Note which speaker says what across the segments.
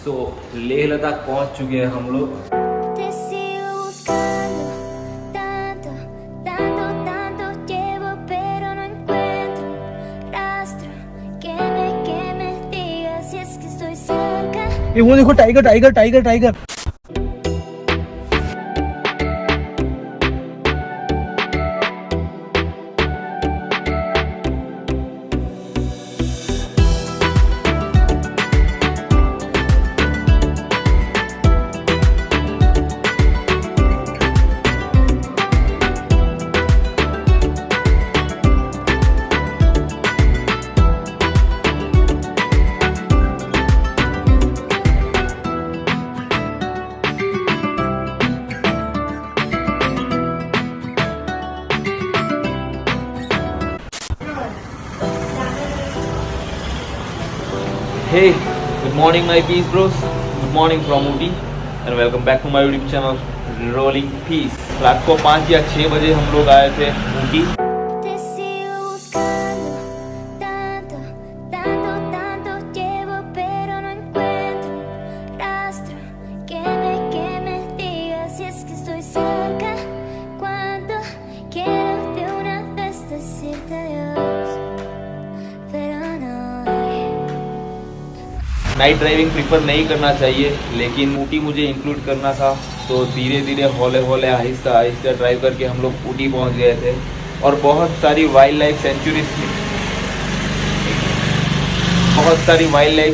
Speaker 1: तो लेह लद्दाख पहुंच चुके हैं हम लोग।
Speaker 2: Te sigo buscando, tanto, tanto, tanto llevo, pero no encuentro rastro que me diga si es que estoy cerca.
Speaker 3: ये वो देखो, tiger tiger tiger tiger.
Speaker 1: Hey, good morning my peace bros. Good morning from Ooty and welcome back to my YouTube channel Rolling Peace. रात को 5 या 6 बजे हम लोग आए थे Ooty.
Speaker 2: Te sigo buscando, tanto, tanto, tanto llevo, pero no encuentro rastro que me diga si es que estoy cerca. Cuando quiero de una vez decirte adiós, pero no.
Speaker 1: Night driving prefer नहीं करना चाहिए, लेकिन ऊटी मुझे include करना था, तो धीरे धीरे हौले हौले आहिस्ता आहिस्ता ड्राइव करके हम लोग ऊटी पहुंच गए थे। और बहुत सारी वाइल्ड लाइफ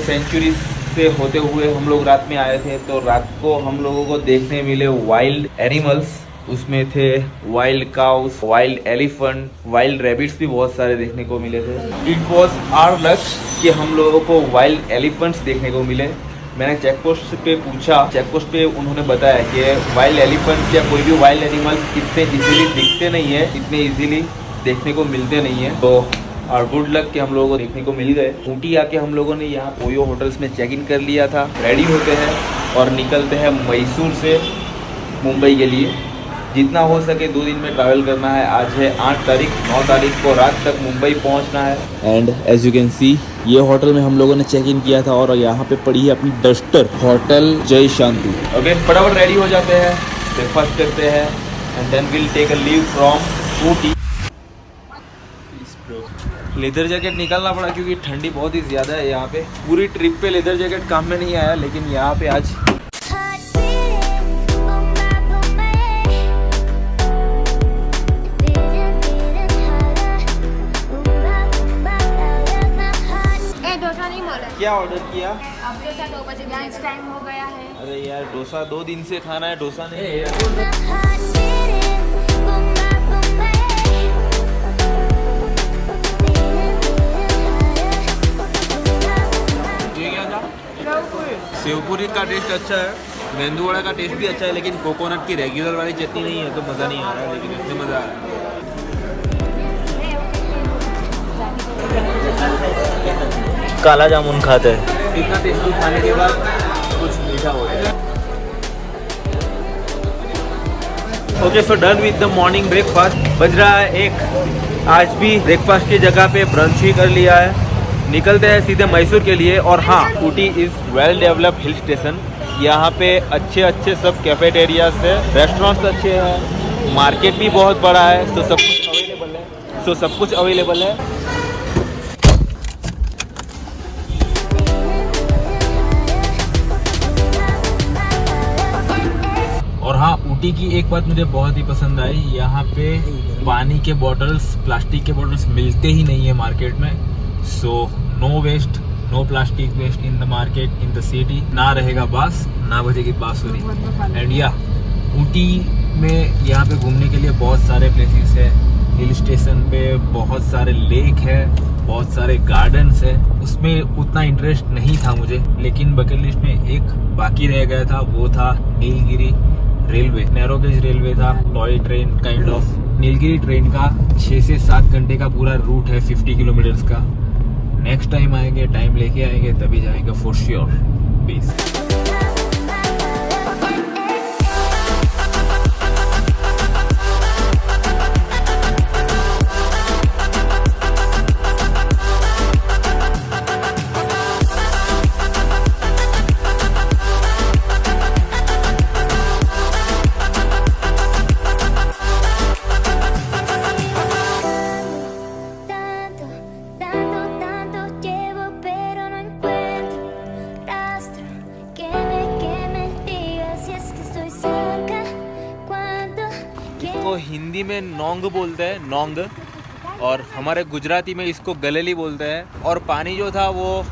Speaker 1: सेंचुरीज से होते हुए हम लोग रात में आए थे। तो रात को हम लोगों को देखने मिले वाइल्ड एनिमल्स। उसमें थे wild cows, wild elephant, wild rabbits भी बहुत सारे देखने को मिले थे। इट वॉज आवर लक कि हम लोगों को वाइल्ड एलिफेंट्स देखने को मिले। मैंने चेक पोस्ट पे पूछा, चेक पोस्ट पे उन्होंने बताया कि वाइल्ड एलिफेंट्स या कोई भी वाइल्ड एनिमल्स इतने इजीली दिखते नहीं है, इतने इजीली देखने को मिलते नहीं है। तो और गुड लक कि हम लोगों को देखने को मिल गए। ऊटी आके हम लोगों ने यहाँ ओयो होटल्स में चेक इन कर लिया था। रेडी होते हैं और निकलते हैं मैसूर से मुंबई के लिए। जितना हो सके 2 दिन में ट्रैवल करना है। आज है 8 तारीख, 9 तारीख को रात तक मुंबई पहुंचना है। And as you can see, ये होटल में हम लोगों ने चेक इन किया था और यहाँ पे पड़ी है अपनी डस्टर, होटल जय शांति। ओके, फटाफट रेडी हो जाते हैं, ब्रेकफास्ट करते हैं and then will take a leave from Ooty. Leather jacket निकालना पड़ा क्योंकि ठंडी बहुत ही ज़्यादा है यहाँ पे। पूरी ट्रिप पे लेदर जैकेट काम में नहीं आया, लेकिन यहाँ पे आज
Speaker 2: Heart's beating, boom, boom, beating harder, boom, boom, louder. My heart.
Speaker 4: ए डोसा नहीं बोला।
Speaker 1: क्या ऑर्डर किया?
Speaker 4: अब डोसा 2 बजे लंच टाइम हो गया है।
Speaker 1: अरे यार, डोसा 2 दिन से खाना है, डोसा नहीं।
Speaker 2: My heart's beating, boom, boom,
Speaker 1: ये क्या था? सेवपुरी का टेस्ट अच्छा है, मेंदू वड़ा का टेस्ट भी अच्छा है, लेकिन कोकोनट की रेगुलर वाली चटनी नहीं है तो मज़ा नहीं आ रहा है, लेकिन इसमें मज़ा आ रहा है। काला जामुन खाते हैं, इतना टेस्टी खाने के बाद कुछ मीठा हो गया। Okay, so done with the morning breakfast. बज रहा है 1। आज भी ब्रेकफास्ट की जगह पे ब्रंच ही कर लिया है। निकलते हैं सीधे मैसूर के लिए। और हाँ, Ooty is well developed hill station. यहाँ पे अच्छे अच्छे सब कैफेटेरियाज है, रेस्टोरेंट्स अच्छे हैं, मार्केट भी बहुत बड़ा है, तो सब कुछ अवेलेबल है। और हाँ, ऊटी की एक बात मुझे बहुत ही पसंद आई, यहाँ पे पानी के बॉटल्स, प्लास्टिक के बॉटल्स मिलते ही नहीं है मार्केट में। So no waste, no plastic waste in the market, in the city. ना रहेगा बास, ना बजेगी बांसुरी। एंड या ऊटी में यहाँ पे घूमने के लिए बहुत सारे प्लेसेस है। हिल स्टेशन पे बहुत सारे लेक है, बहुत सारे गार्डन्स है। उसमें उतना इंटरेस्ट नहीं था मुझे, लेकिन बकेट लिस्ट में एक बाकी रह गया था, वो था Nilgiri railway. Narrow gauge railway था, toy train kind of. Nilgiri train का 6 से 7 घंटे का पूरा रूट है, 50 किलोमीटर्स का। नेक्स्ट टाइम आएंगे, टाइम लेके आएंगे, तभी जाएंगे फॉर श्योर। पीस। हिंदी में नोंग बोलते हैं, नोंग, और हमारे गुजराती में इसको गलेली बोलते हैं। और पानी जो था वो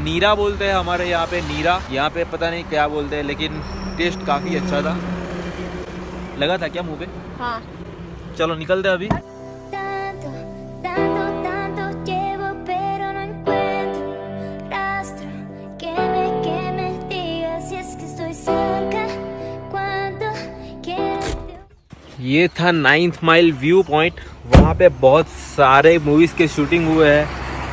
Speaker 1: नीरा बोलते हैं हमारे यहाँ पे, नीरा। यहाँ पे पता नहीं क्या बोलते हैं, लेकिन टेस्ट काफ़ी अच्छा था। लगा था क्या मुँह पे?
Speaker 4: हाँ।
Speaker 1: चलो निकलते हैं अभी।
Speaker 2: Tanto, tanto, tanto llevo, pero no encuentro rastro que me diga si es que estoy cerca. Cuando quieres.
Speaker 1: ये था 9th माइल व्यू पॉइंट। वहाँ पे बहुत सारे मूवीज़ के शूटिंग हुए हैं,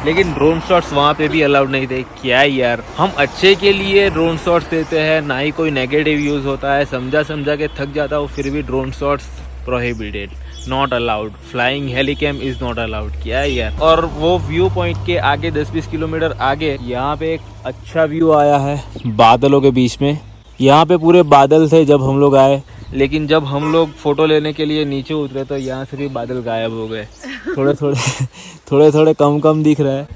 Speaker 1: लेकिन ड्रोन शॉट्स वहाँ पे भी अलाउड नहीं थे। क्या यार, हम अच्छे के लिए ड्रोन शॉट्स देते हैं, ना ही कोई नेगेटिव यूज़ होता है। समझा के थक जाता हूँ, फिर भी drone shots prohibited, not allowed. Flying helicam is not allowed. क्या है यार। और वो व्यू पॉइंट के आगे 10-20 किलोमीटर आगे यहाँ पे एक अच्छा व्यू आया है बादलों के बीच में। यहाँ पे पूरे बादल थे जब हम लोग आए, लेकिन जब हम लोग फ़ोटो लेने के लिए नीचे उतरे तो यहाँ से भी बादल गायब हो गए। थोड़े कम दिख रहा है।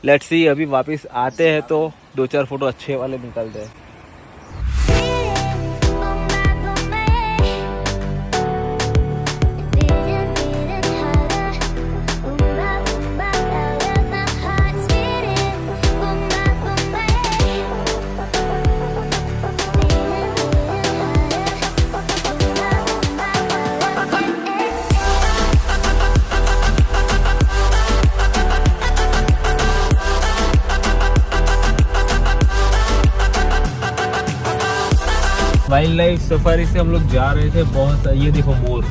Speaker 1: लेट्स सी, अभी वापस आते हैं तो 2-4 फ़ोटो अच्छे वाले निकलते हैं। वाइल्ड लाइफ सफारी से हम लोग जा रहे थे। बहुत ये देखो मोर।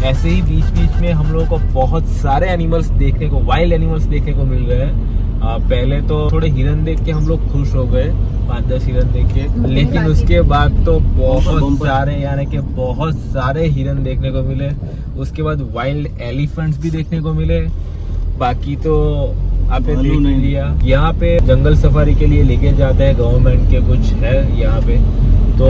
Speaker 1: ऐसे ही बीच में हम लोगों को बहुत सारे एनिमल्स देखने को, वाइल्ड एनिमल्स देखने को मिल रहे हैं। पहले तो थोड़े हिरन देख के हम लोग खुश हो गए, 5-10 हिरन देख के, लेकिन उसके बाद तो बहुत सारे, यानी कि बहुत सारे हिरन देखने को मिले। उसके बाद वाइल्ड एलिफेंट्स भी देखने को मिले। बाकी तो आपने देख लिया। यहाँ पे जंगल सफारी के लिए लेके जाते हैं, गवर्नमेंट के कुछ है यहाँ पे, तो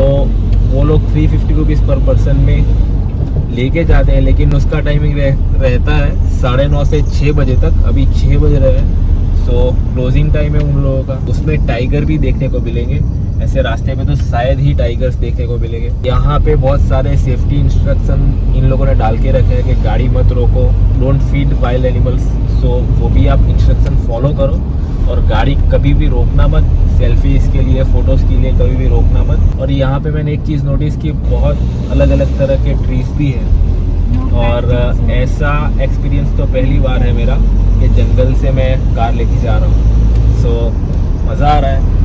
Speaker 1: वो लोग 350 रुपीज़ पर पर्सन में लेके जाते हैं, लेकिन उसका टाइमिंग रहता है 9:30 से 6 बजे तक। अभी 6 बज रहे हैं, सो क्लोजिंग टाइम है उन लोगों का। उसमें टाइगर भी देखने को मिलेंगे, ऐसे रास्ते में तो शायद ही टाइगर्स देखने को मिलेंगे। यहाँ पे बहुत सारे सेफ्टी इंस्ट्रक्शन इन लोगों ने डाल के रखे हैं कि गाड़ी मत रोको, डोंट फीड वाइल्ड एनिमल्स। सो वो भी आप इंस्ट्रक्शन फॉलो करो, और गाड़ी कभी भी रोकना मत। सेल्फीज के लिए, फोटोज़ के लिए कभी भी रोकना मत। और यहाँ पे मैंने एक चीज़ नोटिस की, बहुत अलग अलग तरह के ट्रीज भी हैं। और ऐसा एक्सपीरियंस तो पहली बार है मेरा कि जंगल से मैं कार लेके जा रहा हूँ। सो मज़ा आ रहा है।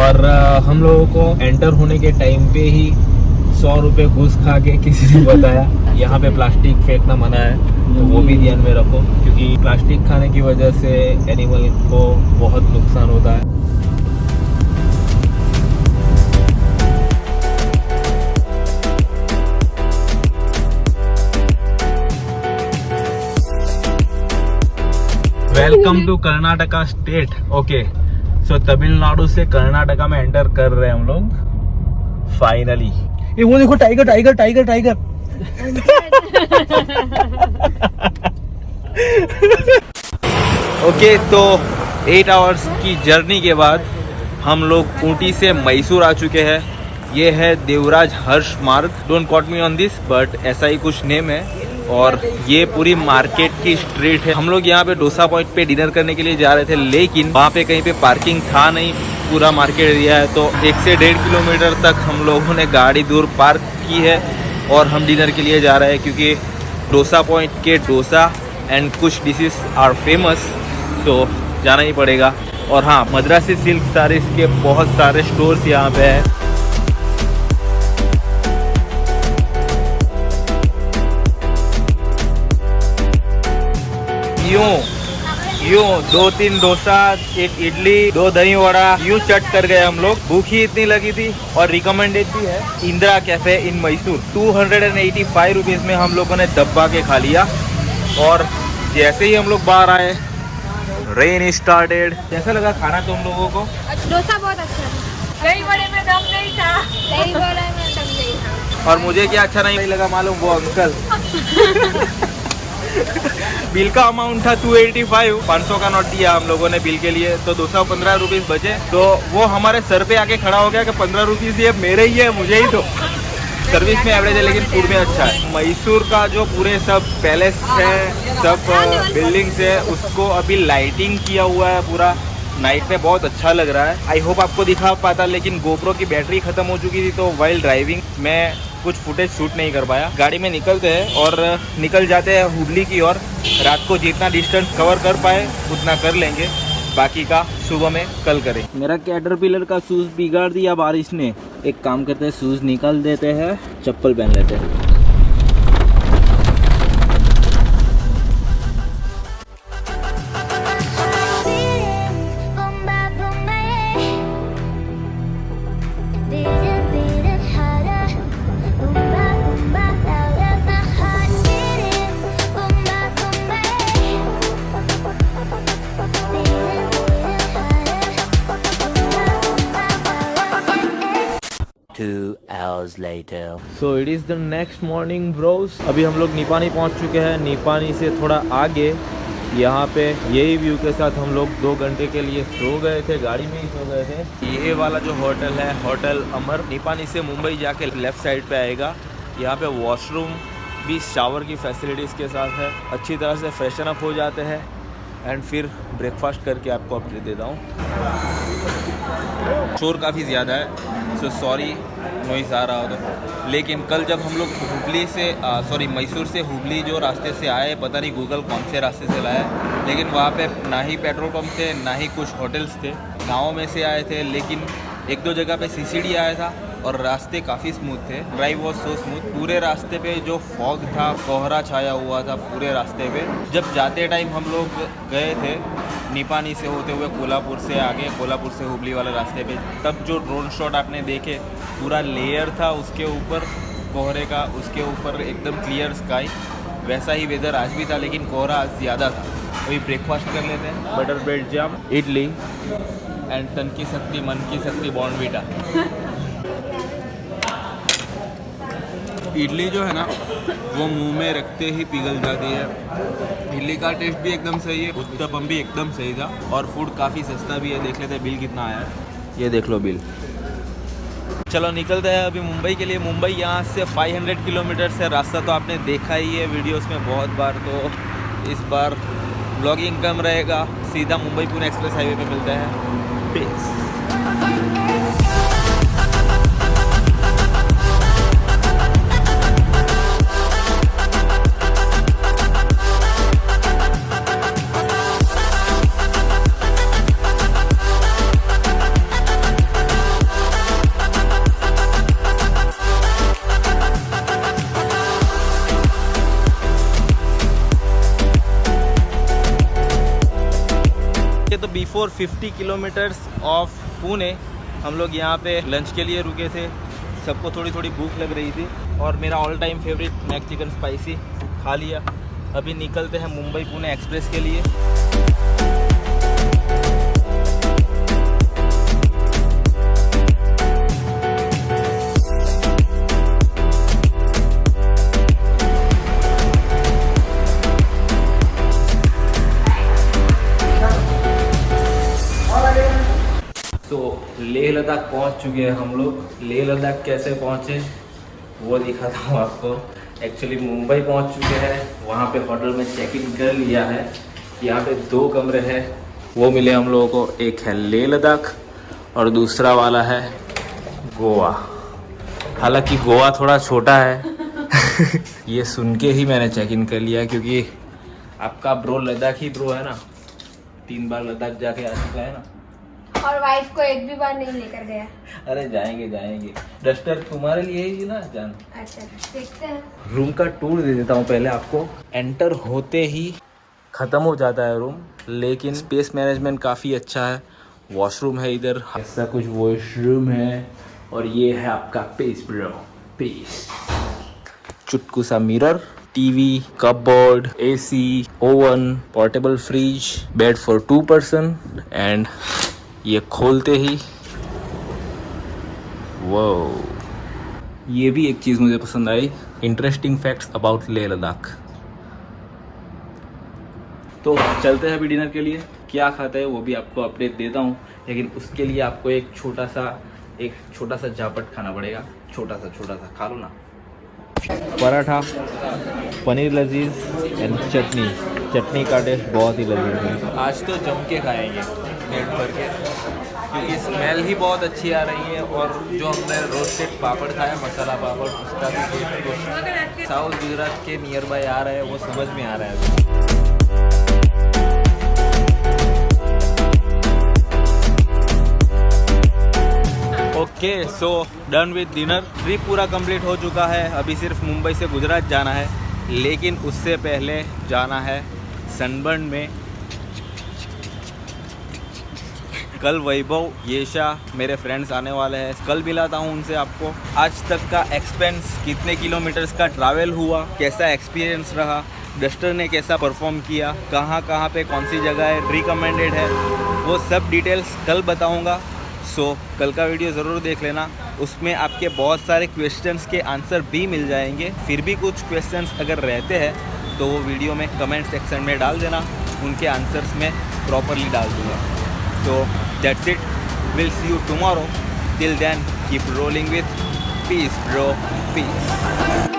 Speaker 1: और हम लोगों को एंटर होने के टाइम पे ही 100 रुपये घूस खा के किसी ने बताया यहाँ पे प्लास्टिक फेंकना मना है, तो वो भी ध्यान में रखो, क्योंकि प्लास्टिक खाने की वजह से एनिमल को बहुत नुकसान होता है। Welcome to Karnataka state. Okay, so Tamil Nadu से कर्नाटका में एंटर कर रहे हैं हम लोग फाइनली।
Speaker 3: ये वो देखो, tiger tiger tiger tiger.
Speaker 1: Okay, तो 8 आवर्स की जर्नी के बाद हम लोग ऊटी से मैसूर आ चुके हैं। ये है देवराज हर्ष मार्ग, don't caught me on this, but ऐसा ही कुछ नेम है। और ये पूरी मार्केट की स्ट्रीट है। हम लोग यहाँ पे डोसा पॉइंट पे डिनर करने के लिए जा रहे थे, लेकिन वहाँ पे कहीं पे पार्किंग था नहीं, पूरा मार्केट एरिया है। तो 1 से 1.5 किलोमीटर तक हम लोगों ने गाड़ी दूर पार्क की है और हम डिनर के लिए जा रहे हैं, क्योंकि डोसा पॉइंट के डोसा एंड कुछ डिशेस आर फेमस, तो जाना ही पड़ेगा। और हाँ, मद्रासी सिल्क साड़ीज़ के बहुत सारे स्टोर्स यहाँ पे है। यूं 2-3 डोसा, 1 इडली, 2 दही वड़ा, यूं चट कर गए हम लोग। भूख ही इतनी लगी थी। और रिकमेंडेड भी है Indira cafe in Mysore. 285 rupees में हम लोगों ने दबा के खा लिया। और जैसे ही हम लोग बाहर आए, रेन स्टार्टेड। कैसा लगा खाना तुम लोगों को?
Speaker 4: डोसा बहुत अच्छा था। दही बड़े में दम नहीं था। दही बड़े में दम नहीं था।
Speaker 1: और मुझे क्या अच्छा नहीं लगा मालूम, वो अंकल बिल का अमाउंट था 285, 500 का नोट दिया हम लोगों ने बिल के लिए, तो 215 रुपीज़ बचे। तो वो हमारे सर पे आके खड़ा हो गया कि 15 रुपीज़ ये मेरे ही है, मुझे ही दो। सर्विस में एवरेज है लेकिन फूड में अच्छा है। मैसूर का जो पूरे सब पैलेस है, सब बिल्डिंग्स है, उसको अभी लाइटिंग किया हुआ है पूरा, नाइट में बहुत अच्छा लग रहा है। आई होप आपको दिखा पाता, लेकिन गोप्रो की बैटरी खत्म हो चुकी थी तो वाइल ड्राइविंग में कुछ फुटेज शूट नहीं कर पाया। गाड़ी में निकलते हैं और निकल जाते हैं हुबली की ओर। रात को जितना डिस्टेंस कवर कर पाए उतना कर लेंगे, बाकी का सुबह में कल करें। मेरा कैटरपिलर का शूज़ बिगाड़ दिया बारिश ने। एक काम करते हैं, शूज़ निकाल देते हैं, चप्पल पहन लेते हैं। So it is the next morning bros। अभी हम लोग निपानी पहुंच चुके हैं। निपानी से थोड़ा आगे यहाँ पे यही व्यू के साथ हम लोग 2 घंटे के लिए सो गए थे, गाड़ी में ही सो गए थे। ये वाला जो होटल है, होटल अमर, निपानी से मुंबई जाके लेफ्ट साइड पे आएगा। यहाँ पे वॉशरूम भी शावर की फैसिलिटीज़ के साथ है। अच्छी तरह से फ्रेशन अप हो जाते हैं एंड फिर ब्रेकफास्ट करके आपको अपडेट देता हूँ। शोर काफ़ी ज़्यादा है, सो सॉरी नॉइज़ आ रहा हो तो। लेकिन कल जब हम लोग हुबली से मैसूर से हुबली जो रास्ते से आए, पता नहीं गूगल कौन से रास्ते से लाया, लेकिन वहाँ पे ना ही पेट्रोल पंप थे ना ही कुछ होटल्स थे। गाँव में से आए थे, लेकिन 1-2 जगह पे सीसीडी आया था और रास्ते काफ़ी स्मूथ थे। Drive was so smooth. पूरे रास्ते पे जो फॉग था, कोहरा छाया हुआ था पूरे रास्ते पे। जब जाते टाइम हम लोग गए थे निपानी से होते हुए कोल्हापुर से आगे, कोल्हापुर से हुबली वाले रास्ते पे, तब जो ड्रोन शॉट आपने देखे, पूरा लेयर था उसके ऊपर कोहरे का, उसके ऊपर एकदम क्लियर स्काई। वैसा ही वेदर आज भी था, लेकिन कोहरा आज ज़्यादा था। अभी ब्रेकफास्ट कर लेते हैं। Butter bread jam, idli and तन की शक्ति मन की शक्ति बॉर्नवीटा। इडली जो है ना वो मुंह में रखते ही पिघल जाती है। इडली का टेस्ट भी एकदम सही है, उत्तपम भी एकदम सही था और फूड काफ़ी सस्ता भी है। देख लेते हैं बिल कितना आया है। ये देख लो बिल। चलो निकलते हैं अभी मुंबई के लिए। मुंबई यहाँ से 500 किलोमीटर है रास्ता, तो आपने देखा ही है वीडियोस में बहुत बार। तो इस बार ब्लॉगिंग कम रहेगा, सीधा मुंबई पुणे एक्सप्रेस हाईवे पे मिलते हैं। पीस। तो बिफोर 50 किलोमीटर्स ऑफ पुणे हम लोग यहाँ पे लंच के लिए रुके थे। सबको थोड़ी थोड़ी भूख लग रही थी और मेरा all time favourite McChicken spicy खा लिया। अभी निकलते हैं मुंबई पुणे एक्सप्रेस के लिए। तो लेह लद्दाख पहुंच चुके हैं हम लोग। लेह लद्दाख कैसे पहुंचे वो दिखाता हूँ आपको। एक्चुअली मुंबई पहुंच चुके हैं, वहाँ पे होटल में चेक इन कर लिया है। यहाँ पे 2 कमरे हैं, वो मिले हम लोगों को। एक है लेह लद्दाख और दूसरा वाला है गोवा। हालांकि गोवा थोड़ा छोटा है ये सुन के ही मैंने चेक इन कर लिया, क्योंकि आपका ब्रो लद्दाख ही ब्रो है ना, 3 बार लद्दाख जाके आ चुका है ना।
Speaker 4: और वाइफ को एक भी बार नहीं लेकर गया।
Speaker 1: अरे जाएंगे जाएंगे। डस्टर तुम्हारे लिए ही ना जान।
Speaker 4: अच्छा देखते हैं।
Speaker 1: रूम का टूर दे देता हूँ पहले आपको। एंटर होते ही ख़त्म हो जाता है रूम, लेकिन स्पेस मैनेजमेंट काफ़ी अच्छा है। वॉशरूम है इधर, ऐसा कुछ वॉशरूम है। और ये है आपका पेस ब्रो, पेस। चुटकू सा mirror, TV, cupboard, AC, oven, portable fridge, bed for 2 person and ये खोलते ही वो, ये भी एक चीज़ मुझे पसंद आई। Interesting facts about Leh Ladakh. तो चलते हैं अभी डिनर के लिए। क्या खाते हैं वो भी आपको अपडेट देता हूँ, लेकिन उसके लिए आपको एक छोटा सा एक छोटा सा झापट खाना पड़ेगा, छोटा सा खा लो ना। पराठा, पनीर लजीज एंड चटनी का टेस्ट बहुत ही लजीज है। आज तो जम के खाएंगे पेट भर के, क्योंकि स्मेल ही बहुत अच्छी आ रही है। और जो हमने रोस्टेड पापड़ खाया, मसाला पापड़, उसका भी टेस्ट साउथ गुजरात के नियर बाय आ रहा है, वो समझ में आ रहा है। Okay, so done with dinner. Trip पूरा कंप्लीट हो चुका है। अभी सिर्फ मुंबई से गुजरात जाना है, लेकिन उससे पहले जाना है सनबर्न में। कल वैभव, येशा, मेरे फ्रेंड्स आने वाले हैं। कल मिलाता हूँ उनसे आपको। आज तक का एक्सपेंस, कितने किलोमीटर्स का ट्रैवल हुआ, कैसा एक्सपीरियंस रहा, डस्टर ने कैसा परफॉर्म किया, कहाँ पे कौन सी जगह रिकमेंडेड है, वो सब डिटेल्स कल बताऊँगा। सो कल का वीडियो ज़रूर देख लेना, उसमें आपके बहुत सारे क्वेश्चंस के आंसर भी मिल जाएंगे। फिर भी कुछ क्वेश्चंस अगर रहते हैं तो वो वीडियो में कमेंट सेक्शन में डाल देना, उनके आंसर्स में प्रॉपरली डाल दूँगा। So that's it, will see you tomorrow. Till then keep rolling with peace bro, piece.